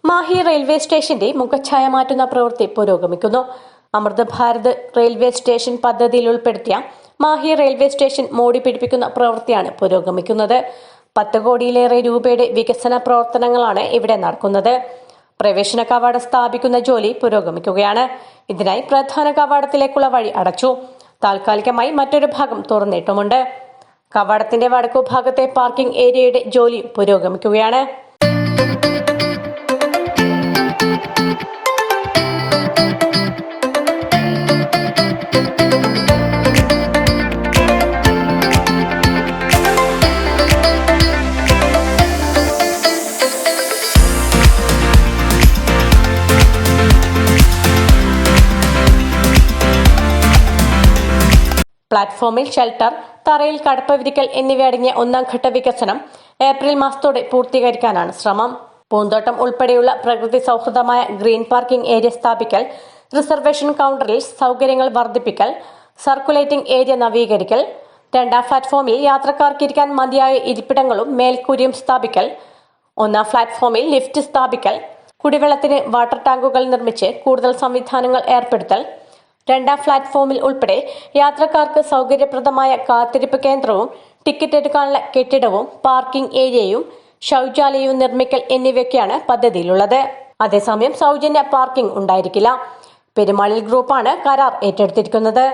Mahe railway സ്റ്റേഷന്റെ മുഖച്ഛായ മാറ്റുന്ന പ്രവൃത്തി പുരോഗമിക്കുന്നു. അമൃത് ഭാരത് റെയിൽവേ സ്റ്റേഷൻ പദ്ധതിയിൽ ഉൾപ്പെടുത്തിയ മാഹി റെയിൽവേ സ്റ്റേഷൻ മോടി പിടിപ്പിക്കുന്ന പ്രവൃത്തിയാണ് പുരോഗമിക്കുന്നത്. 10 കോടിയിലേറെ രൂപയുടെ വികസന പ്രവർത്തനങ്ങളാണ് ഇവിടെ നടക്കുന്നത്. പ്രവേശന കവാടം സ്ഥാപിക്കുന്ന ജോലി പുരോഗമിക്കുകയാണ്. ഇതിനായി പ്രധാന കവാടത്തിലേക്കുള്ള വഴി അടച്ചു. താൽക്കാലികമായി മറ്റൊരു ഭാഗം തുറന്നിട്ടുമുണ്ട്. കവാടത്തിന്റെ വടക്കു ഭാഗത്തെ പാർക്കിംഗ് ഏരിയയുടെ ജോലി പുരോഗമിക്കുകയാണ്. പ്ലാറ്റ്ഫോമിൽ ഷെൽട്ടർ, തറയിൽ കടപ്പ വിരിക്കൽ എന്നിവയടങ്ങിയ 1ാം ഘട്ട വികസനം ഏപ്രിൽ മാസത്തോടെ പൂർത്തീകരിക്കാനാണ് ശ്രമം. പൂന്തോട്ടം ഉൾപ്പെടെയുള്ള പ്രകൃതി സൗഹൃദമായ ഗ്രീൻ പാർക്കിംഗ് ഏരിയ സ്ഥാപിക്കൽ, റിസർവേഷൻ കൗണ്ടറിൽ സൗകര്യങ്ങൾ വർദ്ധിപ്പിക്കൽ, സർക്കുലേറ്റിംഗ് ഏരിയ നവീകരിക്കൽ, 2ാം പ്ലാറ്റ്ഫോമിൽ യാത്രക്കാർക്കിരിക്കാൻ മതിയായ ഇരിപ്പിടങ്ങളും മേൽക്കൂരയും സ്ഥാപിക്കൽ, 1ാം പ്ലാറ്റ്ഫോമിൽ ലിഫ്റ്റ് സ്ഥാപിക്കൽ, കുടിവെള്ളത്തിന് വാട്ടർ ടാങ്കുകൾ നിർമ്മിച്ച് കൂടുതൽ സംവിധാനങ്ങൾ ഏർപ്പെടുത്തൽ, 2ാം പ്ലാറ്റ്ഫോമിൽ ഉൾപ്പെടെ യാത്രക്കാർക്ക് സൗകര്യപ്രദമായ കാത്തിരിപ്പ് കേന്ദ്രവും ടിക്കറ്റ് എടുക്കാനുള്ള കെട്ടിടവും പാർക്കിംഗ് ഏരിയയും ശൌചാലയവും നിർമ്മിക്കൽ എന്നിവയൊക്കെയാണ് പദ്ധതിയിലുള്ളത്. അതേസമയം സൗജന്യ പാർക്കിംഗ് ഉണ്ടായിരിക്കില്ല. പെരുമാളിൽ ഗ്രൂപ്പാണ് കരാർ ഏറ്റെടുത്തിരിക്കുന്നത്.